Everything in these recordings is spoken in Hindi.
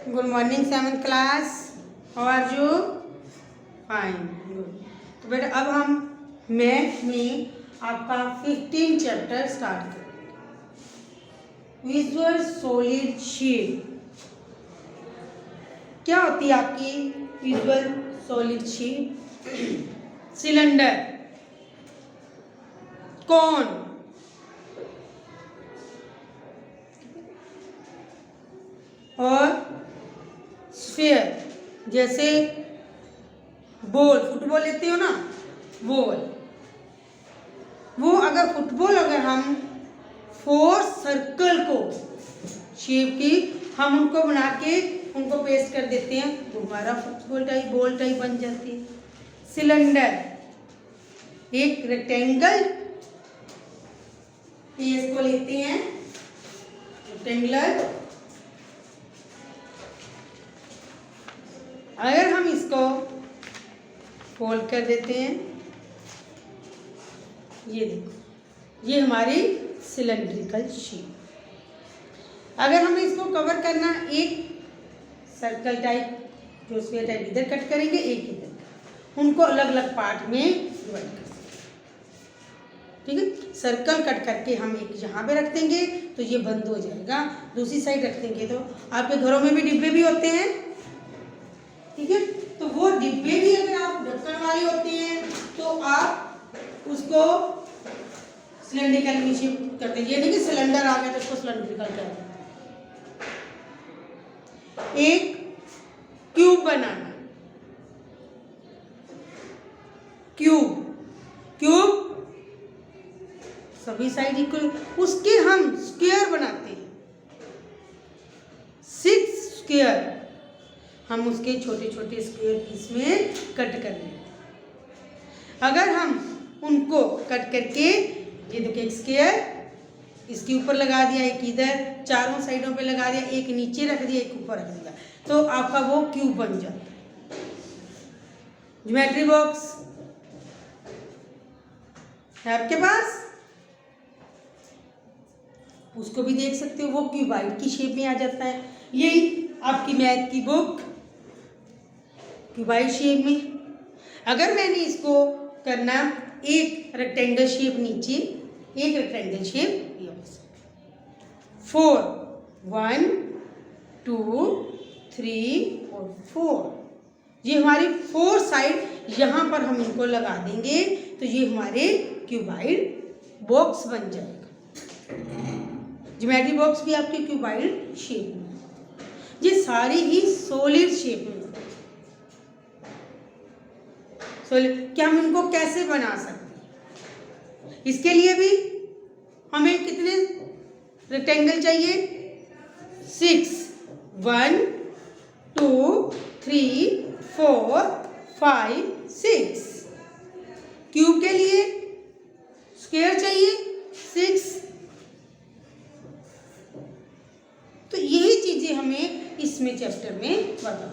Good morning 7th class. How are you? Fine, good. तो बेटा अब हम मैथ में आपका 15 चैप्टर स्टार्ट करेंगे। विजुअल सॉलिड शेप क्या होती है आपकी visual solid shape? Cylinder, cone, और स्फीयर। जैसे बॉल, फुटबॉल लेते हो ना, बॉल। वो अगर फुटबॉल अगर हम 4 सर्कल को शेप की हम उनको बना के उनको पेस्ट कर देते हैं तो हमारा फुटबॉल टाइप बॉल टाइप बन जाती है। सिलेंडर एक रेक्टेंगल, इसको लेते हैं रेक्टेंगुलर। अगर हम इसको फोल्ड कर देते हैं, ये देखो, ये हमारी सिलेंड्रिकल शेप। अगर हमें इसको कवर करना, एक सर्कल टाइप जो स्फीयर टाइप इधर कट करेंगे, एक इधर, उनको अलग अलग पार्ट में डिवाइड कर सकते हैं। ठीक है, सर्कल कट करके हम एक यहाँ पे रख देंगे तो ये बंद हो जाएगा। दूसरी साइड रख देंगे तो आपके घरों में भी डिब्बे भी होते हैं, ठीक है, तो वो डिब्बे भी अगर आप ढक्कन वाले होते हैं तो आप उसको सिलेंड्रिकल शेप करते हैं। ये नहीं कि सिलेंडर आ गया तो उसको सिलेंड्रिकल कर दें। एक क्यूब बनाना, क्यूब सभी साइड इक्वल, उसके हम स्क्वायर बनाते हैं। 6 स्क्वायर हम उसके छोटे छोटे स्क्वायर पीस में कट कर लेते हैं। अगर हम उनको कट करके, ये देखिए एक स्क्वायर इसके ऊपर लगा दिया, एक इधर चारों साइडों पे लगा दिया, एक नीचे रख दिया, एक ऊपर रख दिया, तो आपका वो क्यूब बन जाता है। ज्योमेट्री बॉक्स है आपके पास, उसको भी देख सकते हो, वो क्यूबाइड की शेप में आ जाता है। यही आपकी मैथ की बुक क्यूबाइड शेप में। अगर मैंने इसको करना एक रेक्टेंगल शेप नीचे, एक रेक्टेंगल शेप 4, 1 2 3 और 4, ये हमारी 4 साइड यहाँ पर हम इनको लगा देंगे तो ये हमारे क्यूबाइड बॉक्स बन जाएगा। ज्योमेट्री बॉक्स भी आपके क्यूबाइड शेप में, ये सारी ही सॉलिड शेप में। क्या हम इनको कैसे बना सकते हैं? इसके लिए भी हमें कितने रेक्टेंगल चाहिए? 6, 1 2 3 4 5 6। क्यूब के लिए स्क्वायर चाहिए 6। तो यही चीजें हमें इसमें चैप्टर में बता।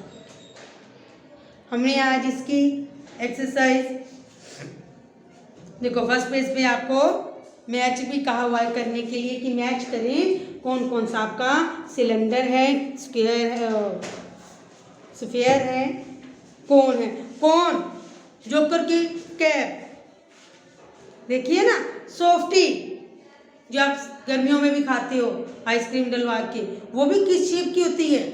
हमने आज इसकी एक्सरसाइज देखो, फर्स्ट पेज पे आपको मैच भी कहा हुआ है करने के लिए कि मैच करें कौन कौन सा आपका सिलेंडर है, स्फीयर है, कोन है। कोन जोकर की कैप देखिए ना, सॉफ्टी जो आप गर्मियों में भी खाते हो आइसक्रीम डलवा के, वो भी किस शेप की होती है?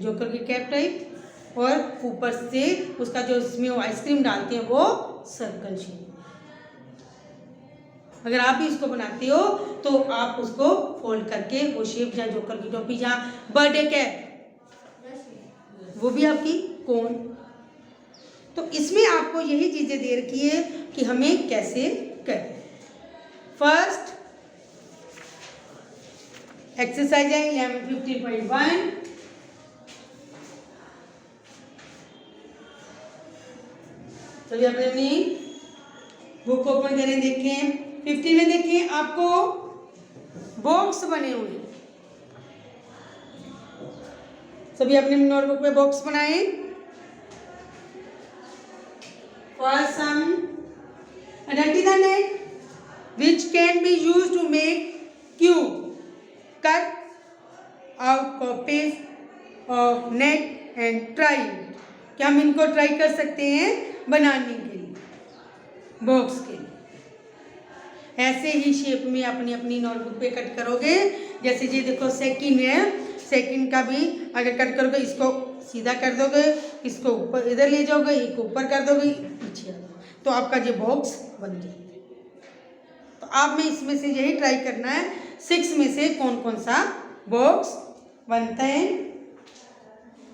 जोकर की कैप टाइप, और ऊपर से उसका जो इसमें वो आइसक्रीम डालते हैं वो सर्कल शेप। अगर आप भी इसको बनाते हो तो आप उसको फोल्ड करके वो शेप, जहाँ जोकर की टोपी, जहाँ बर्थडे कैप, वो भी आपकी कोन। तो इसमें आपको यही चीजें दे रखी है कि हमें कैसे करें। फर्स्ट एक्सरसाइज है 15.1। चलिए अपनी बुक ओपन करें, देखें 15 में। देखें आपको बॉक्स बने हुए हैं, सभी अपने नोटबुक पे बॉक्स बनाएं। First sum, identify the net which can be used to make cube, cut out about copies of net and try, क्या हम इनको ट्राई कर सकते हैं बनाने के लिए, बॉक्स के लिए। ऐसे ही शेप में अपनी अपनी नोटबुक पे कट करोगे। जैसे ये देखो सेकंड है, सेकंड का भी अगर कट करोगे, इसको सीधा कर दोगे, इसको ऊपर इधर ले जाओगे, एक ऊपर कर दोगे, पीछे आ जाओगे, तो आपका ये बॉक्स बन जाएगा। तो आप में इसमें से यही ट्राई करना है 6 में से कौन कौन सा बॉक्स बनता है।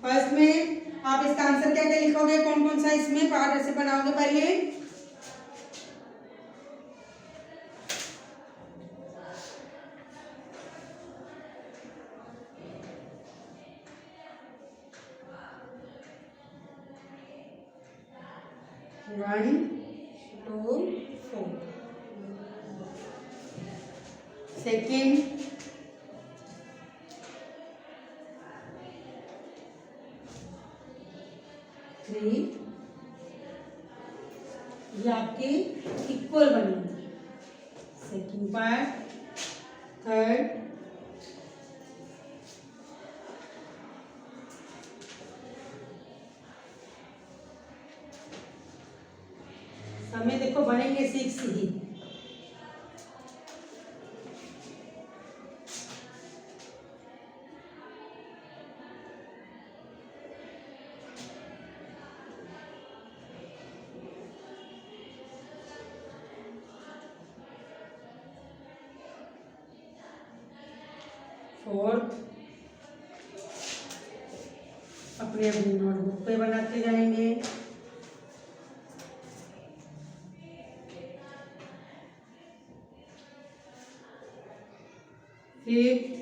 फर्स्ट में आप इसका आंसर क्या क्या लिखोगे, कौन कौन सा इसमें पार्ट ऐसे बनाओगे। पहले one two four, second three, ये आपके इक्वल बनेंगे। सेकेंड पार्ट, थर्ड, हमें देखो बनेंगे 6 ही। फोर्थ अपने अपनी नोटबुक पे बनाते जाएंगे। फिफ्थ,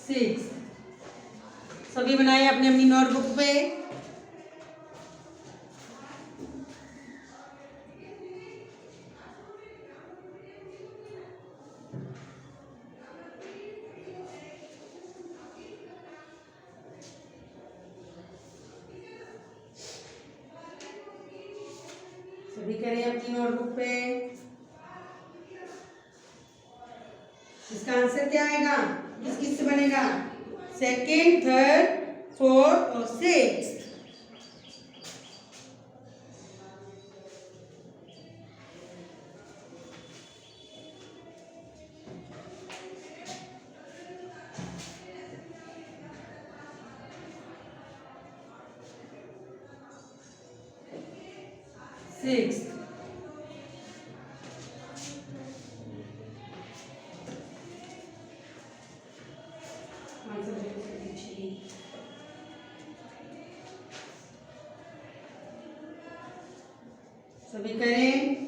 सिक्स, सभी बनाए अपनी अपनी नोटबुक पे। सभी करें अपनी नोटबुक पे। इसका आंसर क्या आएगा, किस किस से बनेगा, सेकेंड, थर्ड, फोर्थ और सिक्स। सिक्स, सभी करें।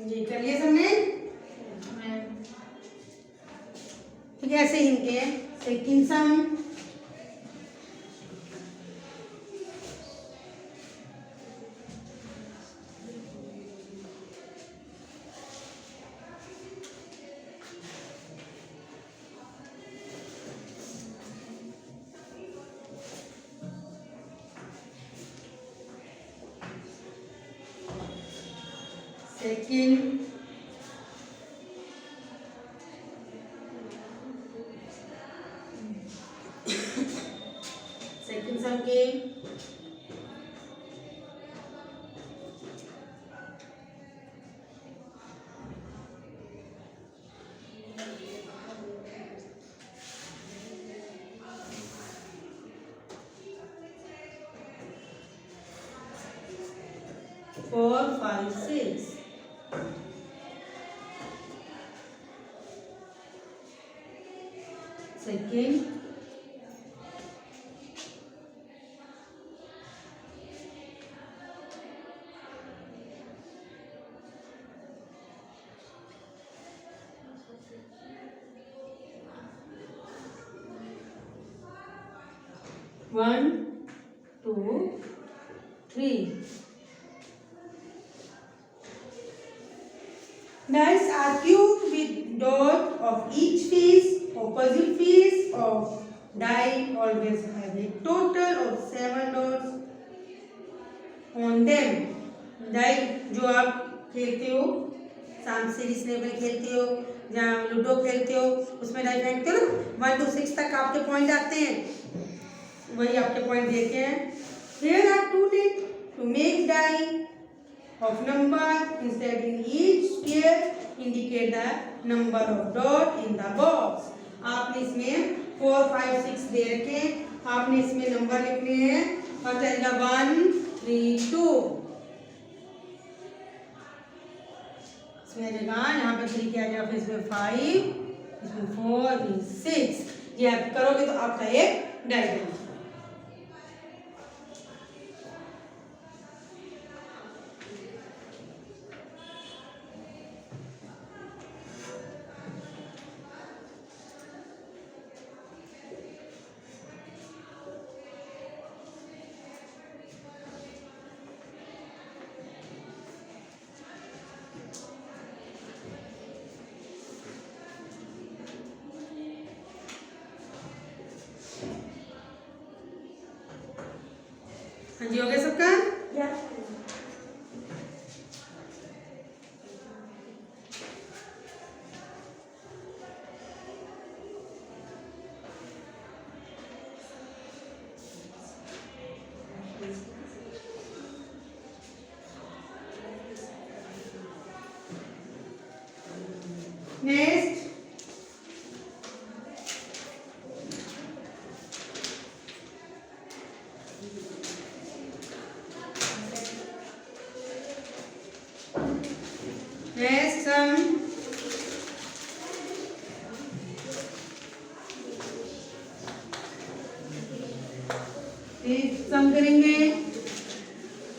ये कर लिया सबने। ठीक है, ऐसे इनके सेकंड सम, सेकंड, सेकंड सम के 4, 5, 6. Second, 5, 1 2 3. Nuts are cubed with dot of each face. Opposite face of die always have a total of 7 dots on them. Die जो आप खेलते हो, सांप सीढ़ी स्नेबल खेलते हो, जहाँ लूडो खेलते हो, उसमें डाई फेंकते हो ना, 1 to 6 तक आपके पॉइंट आते हैं, वही आपके पॉइंट देते हैं. Here are 2 needs to make die of number. Instead in each square indicate the number of dot in the box. आपने इसमें 4 5 6 दे रखे हैं, आपने इसमें नंबर लिखने हैं और चलेगा 1 3 2. इसमें जगह यहाँ पे 3 किया जाएगा, फिर इसमें 5, इसमें 4, 6. ये आप करोगे तो आपका एक डाई बनेगा. हाँ जी, हो गया सबका? Next sum. सम करेंगे,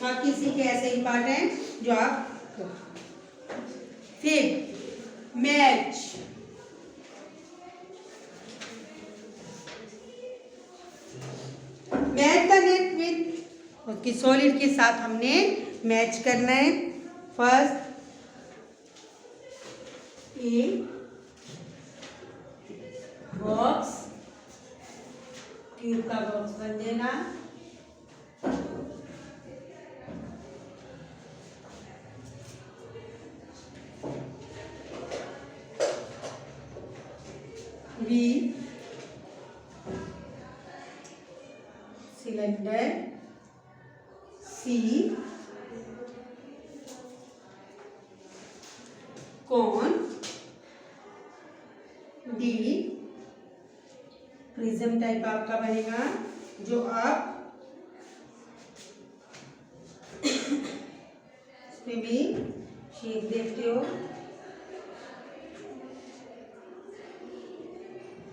बाकी इसी के ऐसे ही पार्ट हैं जो आप करो. फिर match. Match the net with, उसकी सॉलिड के साथ हमने मैच करना है. फर्स्ट ए बॉक्स, क्यूब का बॉक्स बन देना. B cylinder. C cone. D prism type आपका बनेगा, जो आप इसमें भी शेप देखते हो.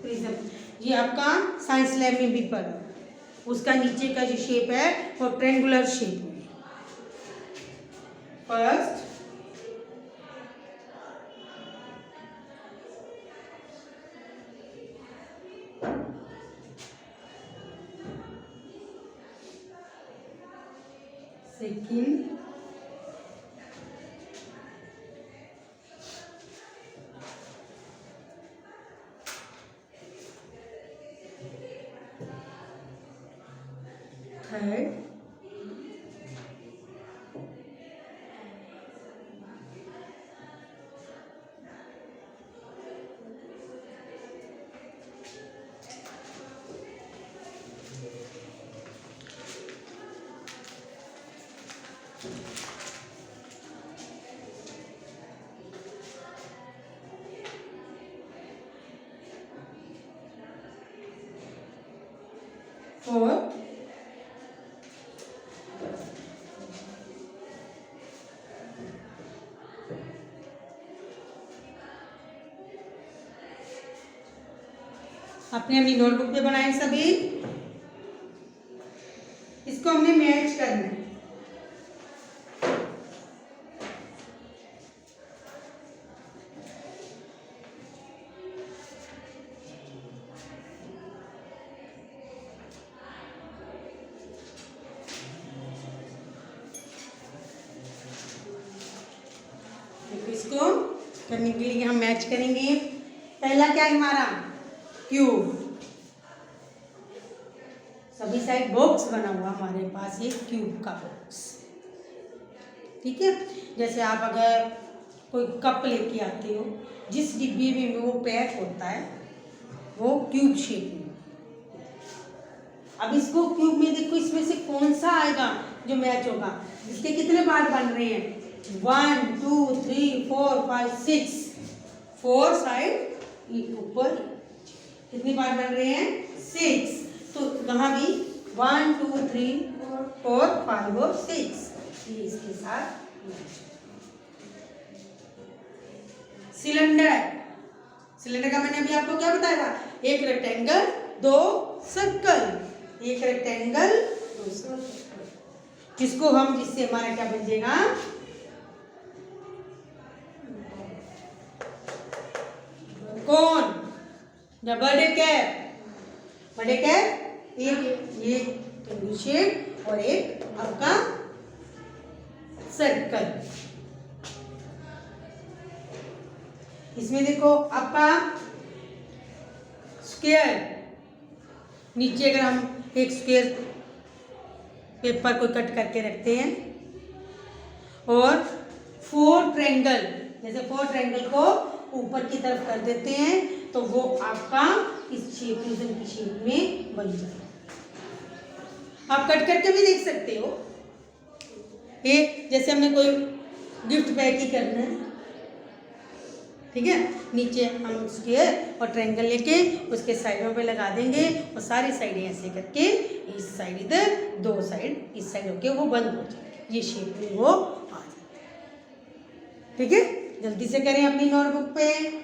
प्रिज्म ये आपका साइंस लैब में भी पढ़ा, उसका नीचे का जो शेप है वो ट्रायंगुलर शेप है. फर्स्ट सेकंड थर्ड फोर्थ अपने अपनी नोटबुक पे बनाए सभी. इसको हमने मैच करना है. इसको करने के लिए हम मैच करेंगे। पहला क्या है हमारा, क्यूब। सभी साइड बॉक्स बना हुआ हमारे पास, ये क्यूब का बॉक्स। ठीक है, जैसे आप अगर कोई कप लेके आते हो, जिस डिब्बे में वो पैक होता है वो क्यूब शेप में। अब इसको क्यूब में देखो, इसमें से कौन सा आएगा जो मैच होगा। इसके कितने पार्ट बन रहे हैं, 1 2 3 4 5 6, 4 साइड ऊपर कितने पार्ट बन रहे हैं, 6। तो वहां भी 1 2 3 4 5 और 6, ये इसके साथ। सिलेंडर, सिलेंडर का मैंने अभी आपको क्या बताया था, एक रेक्टेंगल 2 सर्कल, एक रेक्टेंगल 2 सर्कल, जिसको हम, जिससे हमारा क्या बन जाएगा, कौन, या बर्थडे कैप। बर्थडे कैप एक ये ट्रायंगल शेप और एक आपका सर्कल। इसमें देखो आपका स्क्वायर, नीचे अगर हम एक स्क्वायर पेपर को कट करके रखते हैं, और 4 ट्रायंगल, जैसे 4 ट्रायंगल को ऊपर की तरफ कर देते हैं तो वो आपका इस शेप की शेप में बन जाए। आप कट करके भी देख सकते हो। एक जैसे हमने कोई गिफ्ट पैक ही करना है, ठीक है, नीचे हम स्क्वायर और ट्रायंगल लेके उसके साइडों पे लगा देंगे और सारी साइडें ऐसे करके, इस साइड इधर, 2 साइड इस साइड होके वो बंद हो जाए, ये शेप में वो आ जाए। ठीक है, जल्दी से करें अपनी नोटबुक पे।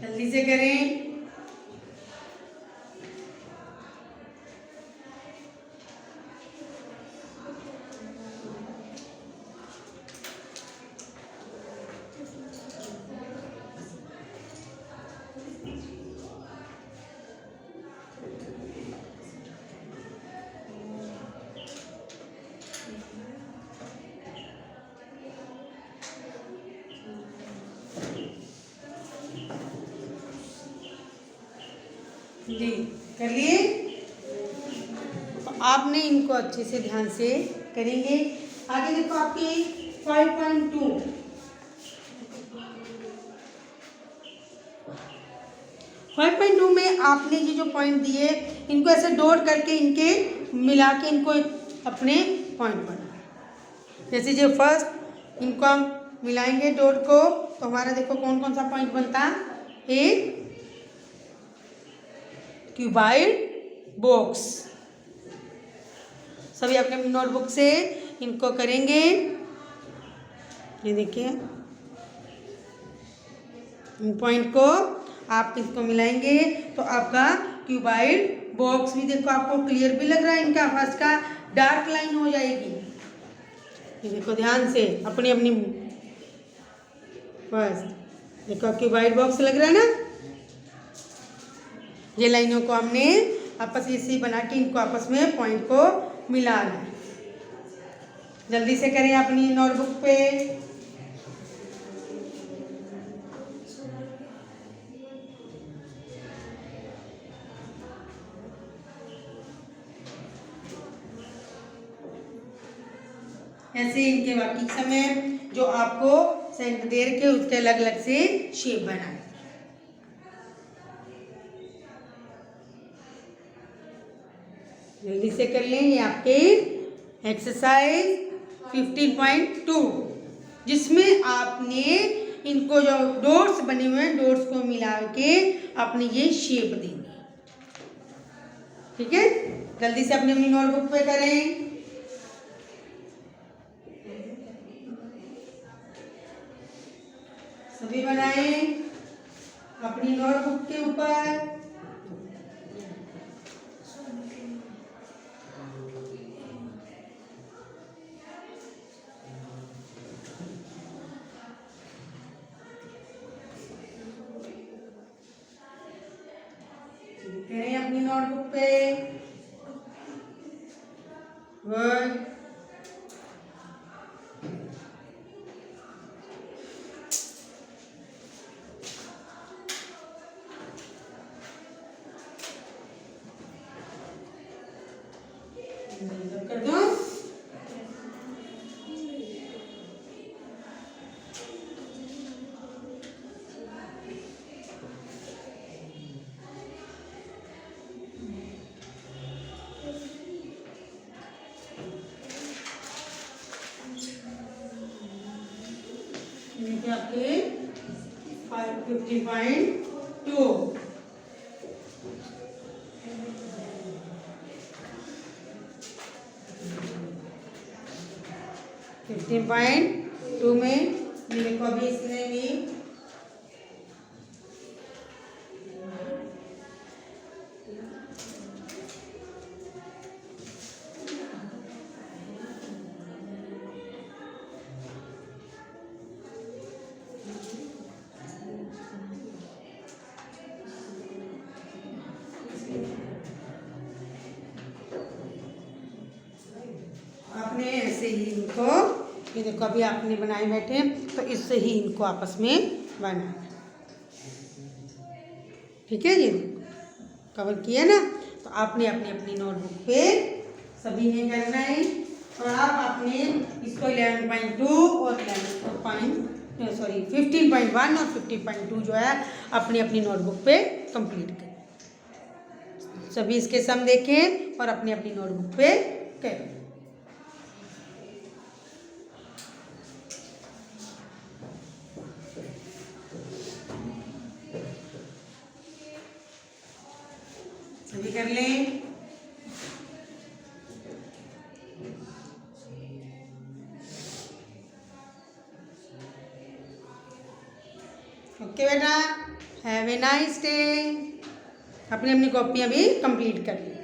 जल्दी से करें। जी कर लिए। तो आपने इनको अच्छे से ध्यान से करेंगे। आगे देखो आपके 5.2, 5.2 में आपने ये जो पॉइंट दिए, इनको ऐसे डॉट करके इनके मिला के इनको अपने पॉइंट बनाए। जैसे जो फर्स्ट इनको हम मिलाएंगे डॉट को, तो हमारा देखो कौन कौन सा पॉइंट बनता है, एक क्यूबाइड बॉक्स। सभी अपने नोटबुक से इनको करेंगे। ये देखिए, इन पॉइंट को आप इसको मिलाएंगे तो आपका क्यूबाइड बॉक्स भी देखो आपको क्लियर भी लग रहा है। इनका फर्स्ट का डार्क लाइन हो जाएगी। ये देखो ध्यान से अपनी अपनी फर्स्ट देखो क्यूबाइड बॉक्स लग रहा है ना। ये लाइनों को हमने आपस में इसी बना के इनको आपस में पॉइंट को मिलाना है। जल्दी से करें अपनी नोटबुक पे। ऐसे इनके बाकी समय जो आपको सेंटर दे रखे उसके अलग अलग से शेप बनाए। जल्दी से कर लें। ये आपके एक्सरसाइज 15.2 जिसमें आपने इनको जो डॉट्स बने हुए हैं डॉट्स को मिला के आपने ये शेप देनी। ठीक है, जल्दी से अपनी नोटबुक पे करें। सभी बनाएं अपनी नोटबुक के ऊपर। करें अपनी नोटबुक पे। गुड। कर दो। आपके 50.2 15.2 में देखो अभी इसने भी आपने ऐसे ही इनको, ये देखो अभी आपने बनाए बैठे तो इससे ही इनको आपस में बनाना। ठीक है जी, कवर किया ना। तो आपने अपनी अपनी नोटबुक पे सभी ने करना है और आप आपने इसको 11.2 और 15.1 और 15.2 जो है अपनी अपनी नोटबुक पे कंप्लीट करें। सभी इसके सम देखें और अपनी अपनी नोटबुक पे करें। सभी कर लें। ओके बेटा, हैव ए नाइस डे। अपनी अपनी कॉपियाँ भी कंप्लीट कर लें।